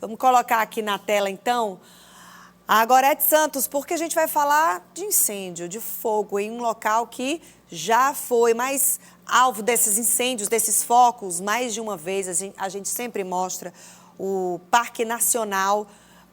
Vamos colocar aqui na tela, então, a Gorete Santos, porque a gente vai falar de incêndio, de fogo, em um local que já foi mais alvo desses incêndios, desses focos, mais de uma vez. A gente sempre mostra o Parque Nacional,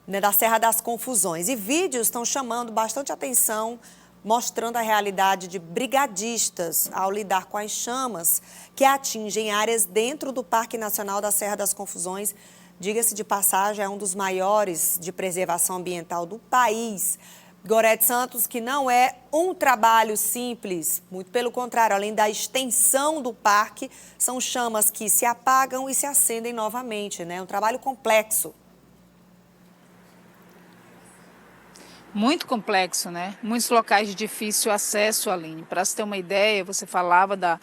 né, da Serra das Confusões. E vídeos estão chamando bastante atenção, mostrando a realidade de brigadistas ao lidar com as chamas que atingem áreas dentro do Parque Nacional da Serra das Confusões. Diga-se de passagem, é um dos maiores de preservação ambiental do país. Gorete Santos, que não é um trabalho simples, muito pelo contrário, além da extensão do parque, são chamas que se apagam e se acendem novamente, né? É um trabalho complexo. Muito complexo, né? Muitos locais de difícil acesso, Aline. Para se ter uma ideia, você falava da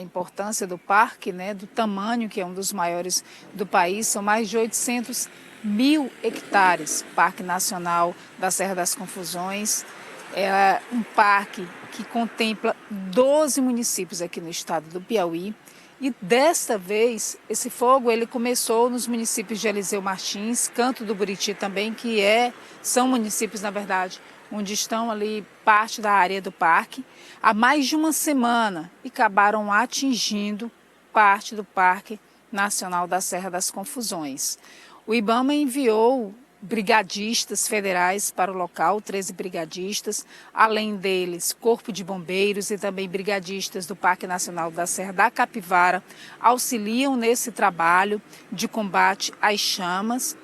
importância do parque, né? Do tamanho, que é um dos maiores do país. São mais de 800 mil hectares. Parque Nacional da Serra das Confusões. É um parque que contempla 12 municípios aqui no estado do Piauí. E desta vez, esse fogo ele começou nos municípios de Eliseu Martins, Canto do Buriti também, são municípios, na verdade, onde estão ali parte da área do parque, há mais de uma semana e acabaram atingindo parte do Parque Nacional da Serra das Confusões. O IBAMA enviou brigadistas federais para o local, 13 brigadistas, além deles Corpo de Bombeiros e também brigadistas do Parque Nacional da Serra da Capivara auxiliam nesse trabalho de combate às chamas.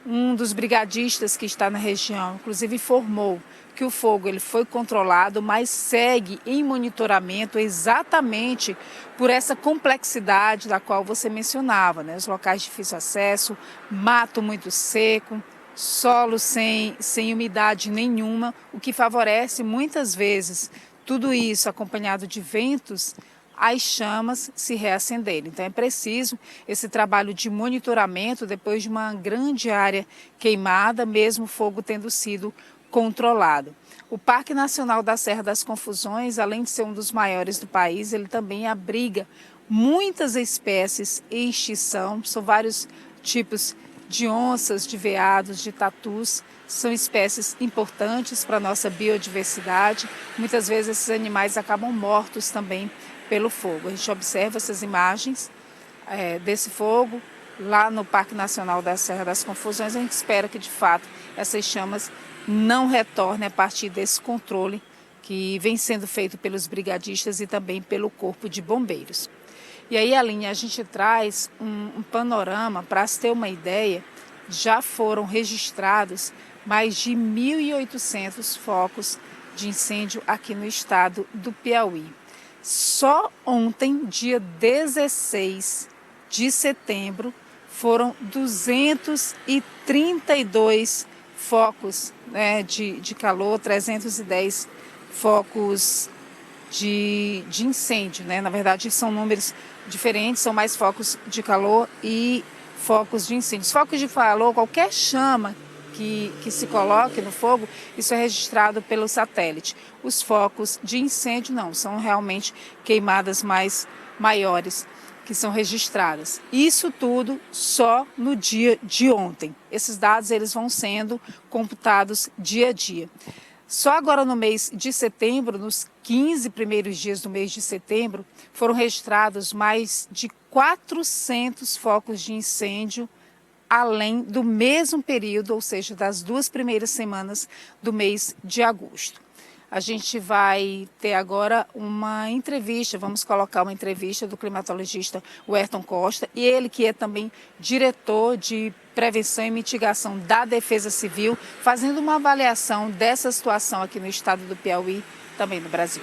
Um dos brigadistas que está na região, inclusive, informou que o fogo ele foi controlado, mas segue em monitoramento exatamente por essa complexidade da qual você mencionava, né? Os locais de difícil acesso, mato muito seco, solo sem umidade nenhuma, o que favorece muitas vezes tudo isso acompanhado de ventos, as chamas se reacenderem. Então é preciso esse trabalho de monitoramento depois de uma grande área queimada, mesmo o fogo tendo sido controlado. O Parque Nacional da Serra das Confusões, além de ser um dos maiores do país, ele também abriga muitas espécies em extinção, são vários tipos de onças, de veados, de tatus, são espécies importantes para a nossa biodiversidade. Muitas vezes esses animais acabam mortos também pelo fogo. A gente observa essas imagens desse fogo lá no Parque Nacional da Serra das Confusões. A gente espera que, de fato, essas chamas não retornem a partir desse controle que vem sendo feito pelos brigadistas e também pelo Corpo de Bombeiros. E aí, Aline, a gente traz um panorama, para se ter uma ideia, já foram registrados mais de 1.800 focos de incêndio aqui no estado do Piauí. Só ontem, dia 16 de setembro, foram 232 focos, né, de calor, 310 focos de incêndio, né? Na verdade, são números diferentes, são mais focos de calor e focos de incêndio. Os focos de calor, qualquer chama que se coloque no fogo, isso é registrado pelo satélite. Os focos de incêndio não, são realmente queimadas maiores que são registradas. Isso tudo só no dia de ontem. Esses dados eles vão sendo computados dia a dia. Só agora no mês de setembro, nos 15 primeiros dias do mês de setembro, foram registrados mais de 400 focos de incêndio, além do mesmo período, ou seja, das 2 primeiras semanas do mês de agosto. A gente vai ter agora uma entrevista, vamos colocar uma entrevista do climatologista Werton Costa, e ele que é também diretor de prevenção e mitigação da Defesa Civil, fazendo uma avaliação dessa situação aqui no estado do Piauí, também no Brasil.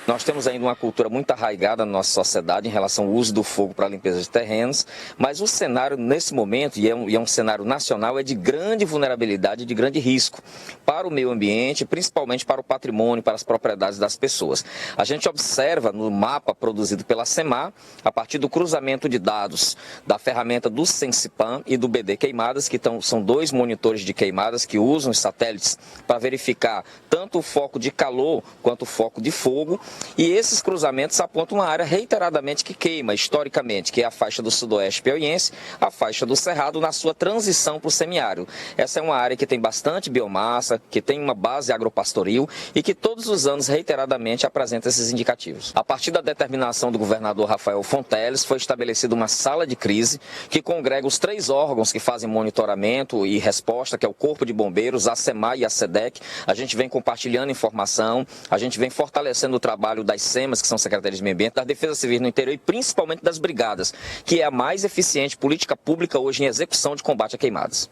Nós temos ainda uma cultura muito arraigada na nossa sociedade em relação ao uso do fogo para a limpeza de terrenos, mas o cenário nesse momento, e é um cenário nacional, é de grande vulnerabilidade, de grande risco para o meio ambiente, principalmente para o patrimônio, para as propriedades das pessoas. A gente observa no mapa produzido pela SEMAR, a partir do cruzamento de dados da ferramenta do Sensipan e do BD Queimadas, que são 2 monitores de queimadas que usam os satélites para verificar tanto o foco de calor quanto o foco de fogo. E esses cruzamentos apontam uma área reiteradamente que queima, historicamente, que é a faixa do sudoeste piauiense, a faixa do Cerrado, na sua transição para o semiárido. Essa é uma área que tem bastante biomassa, que tem uma base agropastoril e que todos os anos, reiteradamente, apresenta esses indicativos. A partir da determinação do governador Rafael Fonteles, foi estabelecida uma sala de crise que congrega os 3 órgãos que fazem monitoramento e resposta, que é o Corpo de Bombeiros, a SEMAI e a SEDEC. A gente vem compartilhando informação, a gente vem fortalecendo o trabalho das SEMAS, que são Secretarias de Meio Ambiente, das Defesas Civis no interior e principalmente das brigadas, que é a mais eficiente política pública hoje em execução de combate a queimadas.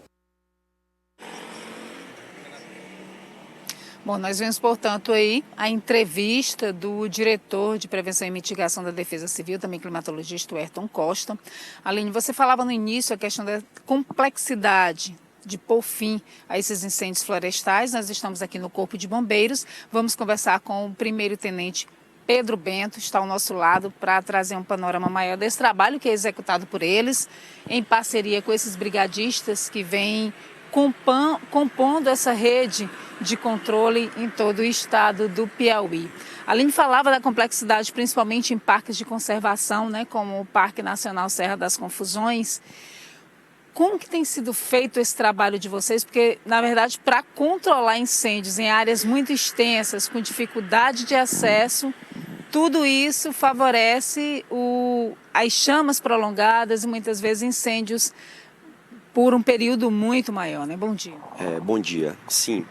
Bom, nós vemos, portanto, aí a entrevista do diretor de Prevenção e Mitigação da Defesa Civil, também climatologista, o Ayrton Costa. Aline, você falava no início a questão da complexidade de pôr fim a esses incêndios florestais. Nós estamos aqui no Corpo de Bombeiros, vamos conversar com o primeiro-tenente Pedro Bento, está ao nosso lado para trazer um panorama maior desse trabalho que é executado por eles, em parceria com esses brigadistas que vêm compondo essa rede de controle em todo o estado do Piauí. Aline falava da complexidade, principalmente em parques de conservação, né, como o Parque Nacional Serra das Confusões. Como que tem sido feito esse trabalho de vocês? Porque, na verdade, para controlar incêndios em áreas muito extensas, com dificuldade de acesso, tudo isso favorece as chamas prolongadas e muitas vezes incêndios por um período muito maior, né? Bom dia. Bom dia. Sim,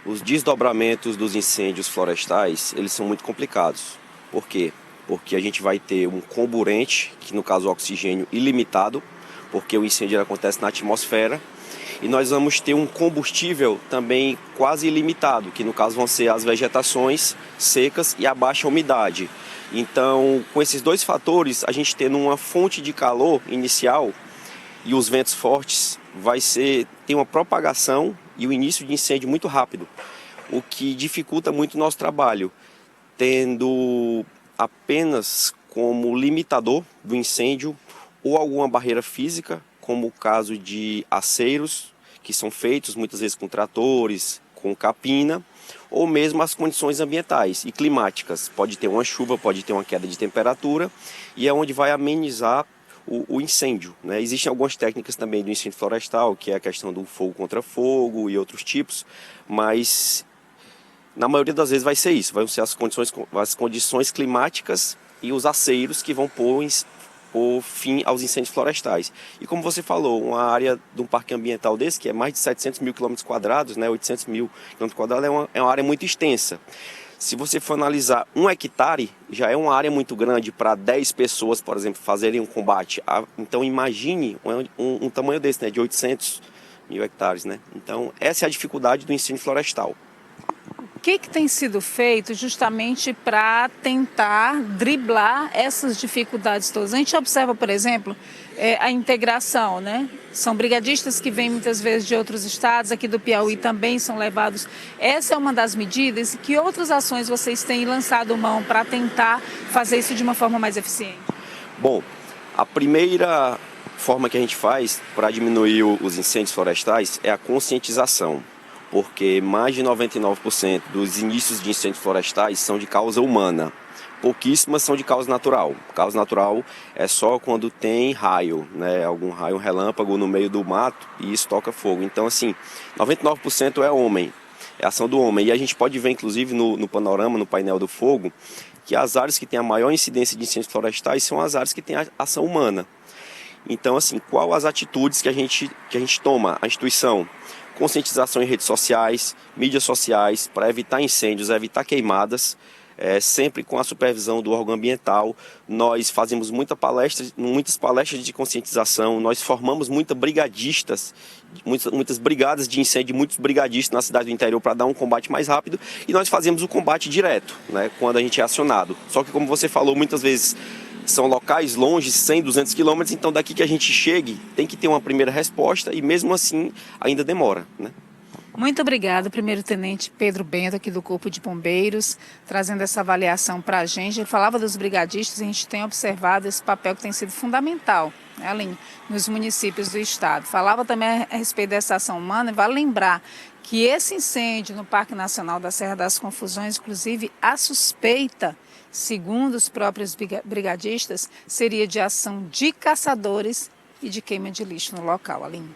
os desdobramentos dos incêndios florestais, eles são muito complicados. Por quê? Porque a gente vai ter um comburente, que no caso o oxigênio ilimitado, porque o incêndio acontece na atmosfera, e nós vamos ter um combustível também quase ilimitado, que no caso vão ser as vegetações secas e a baixa umidade. Então, com esses 2 fatores, a gente tendo uma fonte de calor inicial e os ventos fortes, tem uma propagação e o início de incêndio muito rápido, o que dificulta muito o nosso trabalho, tendo apenas como limitador do incêndio ou alguma barreira física, como o caso de aceiros, que são feitos muitas vezes com tratores, com capina, ou mesmo as condições ambientais e climáticas. Pode ter uma chuva, pode ter uma queda de temperatura, e é onde vai amenizar o incêndio, né? Existem algumas técnicas também do incêndio florestal, que é a questão do fogo contra fogo e outros tipos, mas na maioria das vezes vai ser isso, vão ser as condições climáticas e os aceiros que vão pôr fim aos incêndios florestais. E como você falou, uma área de um parque ambiental desse, que é mais de 700 mil quilômetros, né, 800 mil quilômetros quadrados, é uma área muito extensa. Se você for analisar 1 hectare, já é uma área muito grande para 10 pessoas, por exemplo, fazerem um combate. Então imagine um tamanho desse, né, de 800 mil hectares. Né? Então essa é a dificuldade do incêndio florestal. O que tem sido feito justamente para tentar driblar essas dificuldades todas? A gente observa, por exemplo, a integração, né? São brigadistas que vêm muitas vezes de outros estados, aqui do Piauí também são levados. Essa é uma das medidas. Que outras ações vocês têm lançado mão para tentar fazer isso de uma forma mais eficiente? Bom, a primeira forma que a gente faz para diminuir os incêndios florestais é a conscientização. Porque mais de 99% dos inícios de incêndios florestais são de causa humana. Pouquíssimas são de causa natural. Causa natural é só quando tem raio, né? Algum raio, um relâmpago no meio do mato e isso toca fogo. Então, assim, 99% é homem, é ação do homem. E a gente pode ver, inclusive, no panorama, no painel do fogo, que as áreas que têm a maior incidência de incêndios florestais são as áreas que têm a ação humana. Então, assim, qual as atitudes que a gente toma? A instituição: conscientização em redes sociais, mídias sociais, para evitar incêndios, evitar queimadas, sempre com a supervisão do órgão ambiental. Nós fazemos muitas palestras de conscientização, nós formamos muitas brigadas de incêndio, muitos brigadistas na cidade do interior para dar um combate mais rápido, e nós fazemos o combate direto, né, quando a gente é acionado. Só que, como você falou, muitas vezes são locais longe, 100, 200 quilômetros, então daqui que a gente chegue tem que ter uma primeira resposta e mesmo assim ainda demora, né? Muito obrigada, primeiro-tenente Pedro Bento, aqui do Corpo de Bombeiros, trazendo essa avaliação para a gente. Ele falava dos brigadistas, a gente tem observado esse papel que tem sido fundamental, né, Aline, nos municípios do estado. Falava também a respeito dessa ação humana, e vale lembrar que esse incêndio no Parque Nacional da Serra das Confusões, inclusive a suspeita segundo os próprios brigadistas, seria de ação de caçadores e de queima de lixo no local, Aline.